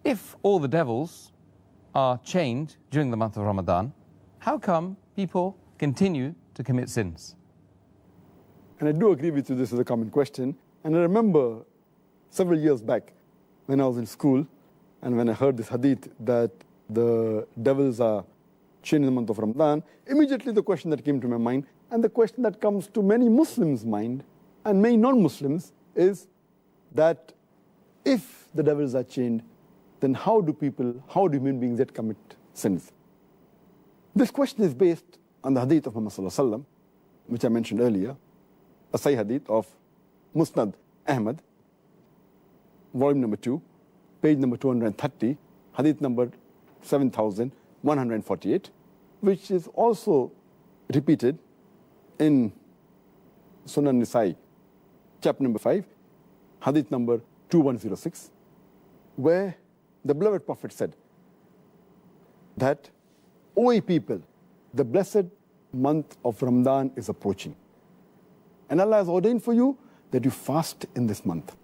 if all the devils are chained during the month of Ramadan, how come people continue to commit sins? And I do agree with you, this is a common question. And I remember several years back when I was in school and when I heard this hadith that the devils are chained in the month of Ramadan, immediately the question that came to my mind, and the question that comes to many Muslims' mind and many non-Muslims, is that if the devils are chained, then how do human beings yet commit sins? This question is based on the hadith of Muhammad sallallahu alaihi wasallam, which I mentioned earlier, a Sahih hadith of Musnad Ahmad, volume number 2, page number 230, hadith number 7148, which is also repeated in Sunan Nisa'i, chapter number 5, hadith number 2106, where the beloved Prophet said that, O ye people, the blessed month of Ramadan is approaching. And Allah has ordained for you that you fast in this month.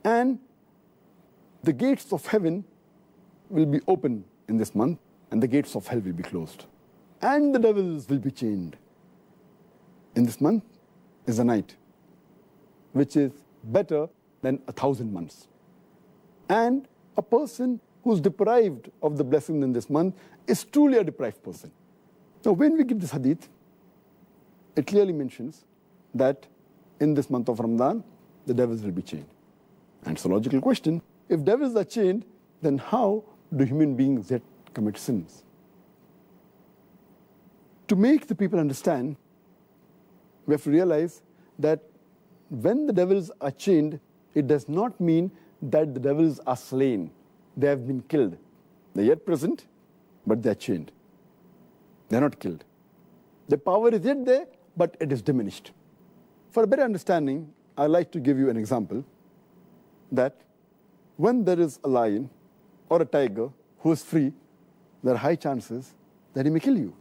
And the gates of heaven will be open in this month, and the gates of hell will be closed. And the devils will be chained. In this month is a night, which is better than 1,000 months. And a person who's deprived of the blessing in this month is truly a deprived person. Now, when we get this hadith, it clearly mentions that in this month of Ramadan, the devils will be chained. And it's a logical question. If devils are chained, then how do human beings yet commit sins? To make the people understand, we have to realize that when the devils are chained, it does not mean that the devils are slain. They have been killed. They're yet present, but they're chained. They're not killed. The power is yet there, but it is diminished. For a better understanding, I'd like to give you an example that when there is a lion or a tiger who is free, there are high chances that he may kill you.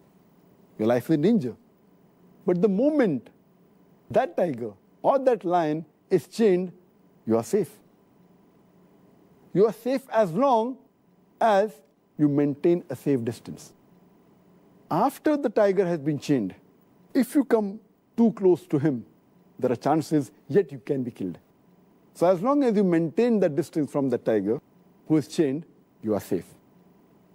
Your life is in danger. But the moment that tiger or that lion is chained, you are safe. You are safe as long as you maintain a safe distance. After the tiger has been chained, if you come too close to him, there are chances yet you can be killed. So as long as you maintain that distance from the tiger who is chained, you are safe.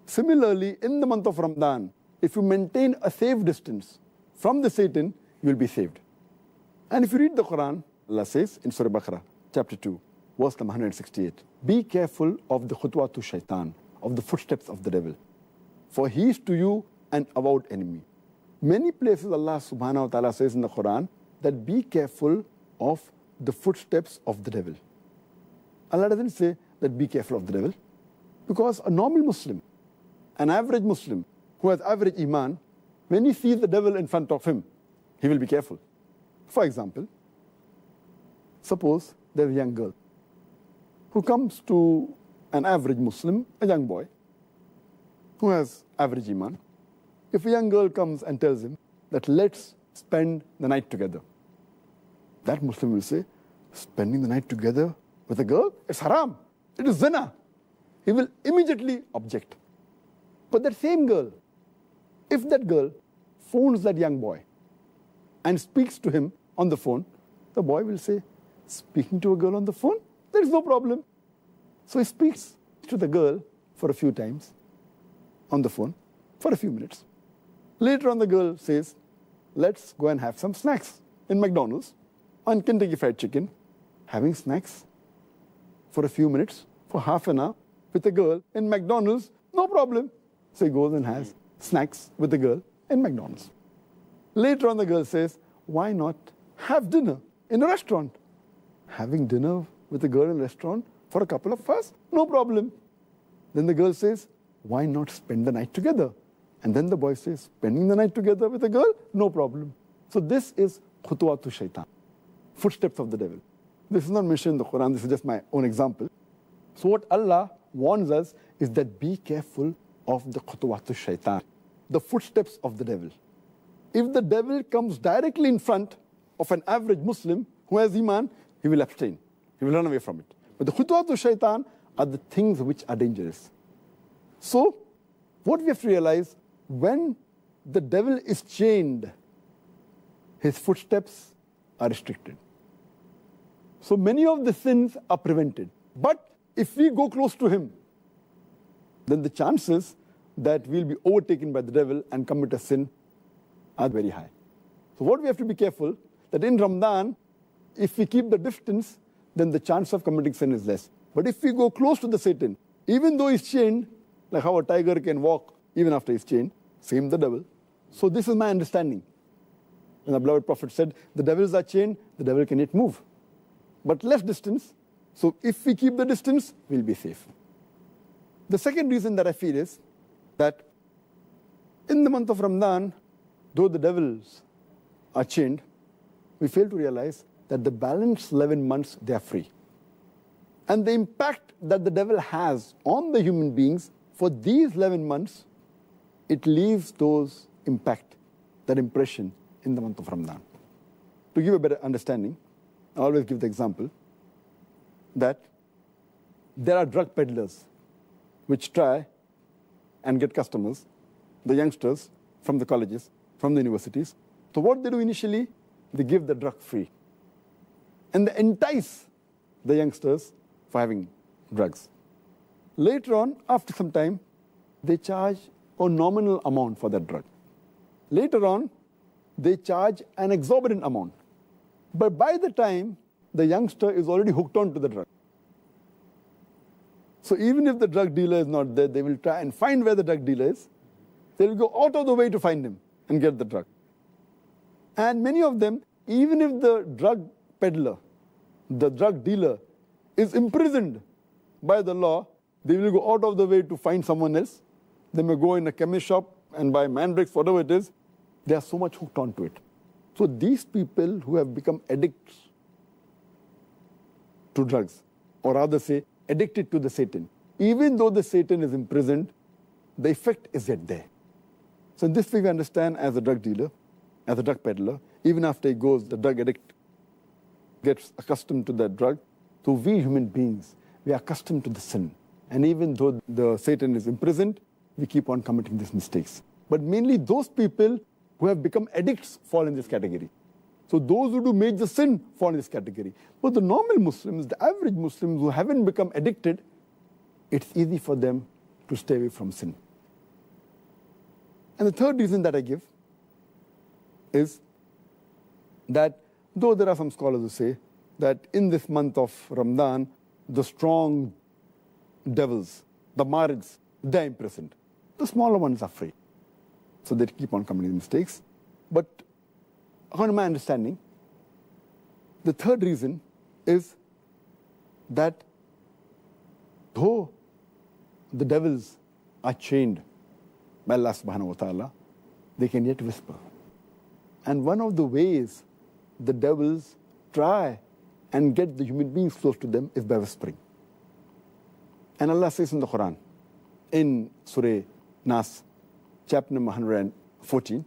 Similarly, in the month of Ramadan, if you maintain a safe distance from the Satan, you will be saved. And if you read the Quran, Allah says in Surah Baqarah, chapter 2, verse number 168, be careful of the khutwatu shaitan, of the footsteps of the devil, for he is to you an avowed enemy. Many places Allah subhanahu wa ta'ala says in the Quran that be careful of the footsteps of the devil. Allah doesn't say that be careful of the devil, because a normal Muslim, an average Muslim who has average iman, when he sees the devil in front of him, he will be careful. For example, suppose there's a young girl who comes to an average Muslim, a young boy, who has average iman. If a young girl comes and tells him that let's spend the night together, that Muslim will say, spending the night together with a girl, it's haram, it is zina. He will immediately object. But that same girl, if that girl phones that young boy and speaks to him on the phone, the boy will say, speaking to a girl on the phone? There is no problem. So he speaks to the girl for a few times on the phone for a few minutes. Later on, the girl says, let's go and have some snacks in McDonald's on Kentucky Fried Chicken. Having snacks for a few minutes, for half an hour, with a girl in McDonald's, no problem. So he goes and has snacks with the girl in McDonald's. Later on, the girl says, why not have dinner in a restaurant? Having dinner with a girl in a restaurant for a couple of hours, no problem. Then the girl says, why not spend the night together? And then the boy says, spending the night together with a girl, no problem. So this is khutwatu shaitan, footsteps of the devil. This is not mentioned in the Quran, this is just my own example. So what Allah warns us is that be careful of the khutwatu shaitan, the footsteps of the devil. If the devil comes directly in front of an average Muslim who has iman, he will abstain. He will run away from it. But the khutwatu shaitan are the things which are dangerous. So, what we have to realize, when the devil is chained, his footsteps are restricted. So many of the sins are prevented. But if we go close to him, then the chances that we'll be overtaken by the devil and commit a sin are very high. So what we have to be careful, that in Ramadan, if we keep the distance, then the chance of committing sin is less. But if we go close to the Satan, even though he's chained, like how a tiger can walk even after he's chained, same the devil. So this is my understanding. And the beloved Prophet said, the devils are chained, the devil can yet move. But less distance, so if we keep the distance, we'll be safe. The second reason that I feel is that in the month of Ramadan, though the devils are chained, we fail to realize that the balance 11 months, they are free. And the impact that the devil has on the human beings for these 11 months, it leaves those impact, that impression in the month of Ramadan. To give a better understanding, I always give the example that there are drug peddlers which try and get customers, the youngsters from the colleges, from the universities. So what they do initially, they give the drug free. And they entice the youngsters for having drugs. Later on, after some time, they charge a nominal amount for that drug. Later on, they charge an exorbitant amount. But by the time the youngster is already hooked on to the drug. So even if the drug dealer is not there, they will try and find where the drug dealer is. They will go out of the way to find him and get the drug. And many of them, even if the drug peddler, the drug dealer, is imprisoned by the law, they will go out of the way to find someone else. They may go in a chemist shop and buy mandrakes, whatever it is. They are so much hooked onto it. So these people who have become addicts to drugs, or rather say, addicted to the Satan, even though the Satan is imprisoned, the effect is yet there. So in this way we understand, as a drug dealer, as a drug peddler, even after he goes, the drug addict gets accustomed to that drug. So we human beings, we are accustomed to the sin. And even though the Satan is imprisoned, we keep on committing these mistakes. But mainly those people who have become addicts fall in this category. So those who do major sin fall in this category. But the normal Muslims, the average Muslims who haven't become addicted, it's easy for them to stay away from sin. And the third reason that I give is that though there are some scholars who say that in this month of Ramadan, the strong devils, the marids, they're imprisoned. The smaller ones are free. So they keep on committing mistakes. But according to my understanding, the third reason is that though the devils are chained by Allah subhanahu wa ta'ala, they can yet whisper. And one of the ways the devils try and get the human beings close to them is by whispering. And Allah says in the Quran, in Surah Nas, chapter number 114,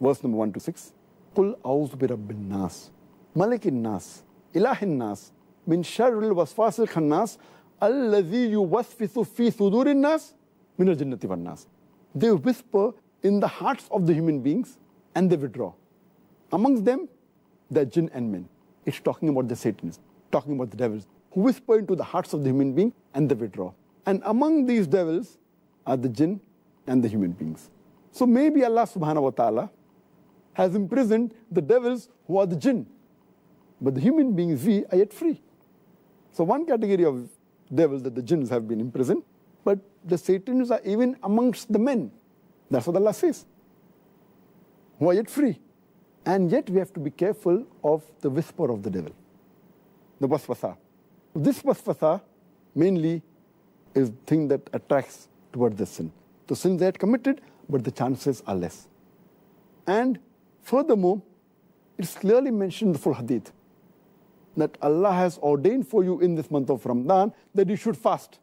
verse number 1 to 6, قُلْ أَعُوذُ بِرَبِّ النَّاسِ مَلِكِ النَّاسِ إِلَهِ النَّاسِ مِنْ شَرِّ الْوَسْوَاسِ الْخَنَّاسِ الَّذِي يُوَسْوِسُ فِي صُدُورِ النَّاسِ مِنَ الْجِنَّةِ وَالنَّاسِ. They whisper in the hearts of the human beings and they withdraw. Amongst them, the jinn and men. It's talking about the Satans, talking about the devils, who whisper into the hearts of the human being and they withdraw. And among these devils are the jinn and the human beings. So maybe Allah subhanahu wa ta'ala has imprisoned the devils who are the jinn. But the human beings, we are yet free. So one category of devils, that the jinns have been imprisoned, but the Satans are even amongst the men. That's what Allah says. Who are yet free. And yet we have to be careful of the whisper of the devil, the waswasa. This waswasa mainly is the thing that attracts towards the sin. The sins they had committed, but the chances are less. And furthermore, it's clearly mentioned in the full hadith that Allah has ordained for you in this month of Ramadan that you should fast.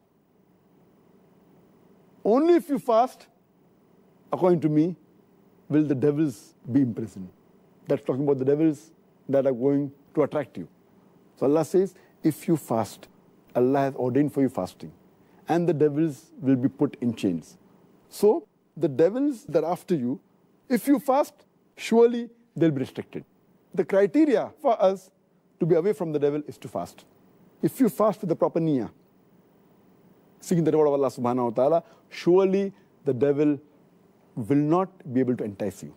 Only if you fast, according to me, will the devils be imprisoned. That's talking about the devils that are going to attract you. So Allah says, if you fast, Allah has ordained for you fasting. and the devils will be put in chains. So the devils that are after you, if you fast, surely they'll be restricted. The criteria for us to be away from the devil is to fast. If you fast with the proper niyyah, seeking the reward of Allah subhanahu wa ta'ala, surely the devil will not be able to entice you.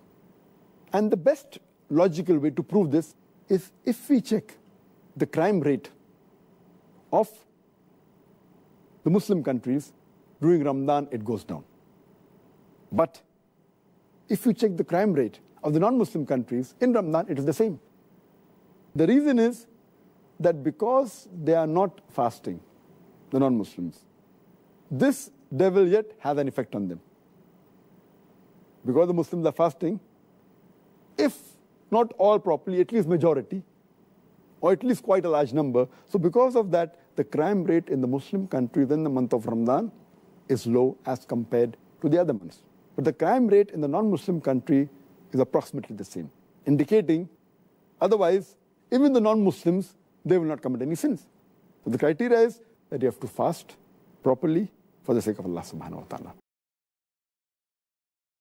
And the best logical way to prove this is if we check the crime rate of the Muslim countries during Ramadan, it goes down. But if you check the crime rate of the non-Muslim countries in Ramadan, it is the same. The reason is that because they are not fasting, the non-Muslims, this devil yet has an effect on them. Because the Muslims are fasting, if not all properly, at least majority, or at least quite a large number. So because of that, the crime rate in the Muslim countries in the month of Ramadan is low as compared to the other months. But the crime rate in the non-Muslim country is approximately the same, indicating otherwise, even the non-Muslims, they will not commit any sins. So the criteria is that you have to fast properly for the sake of Allah subhanahu wa ta'ala.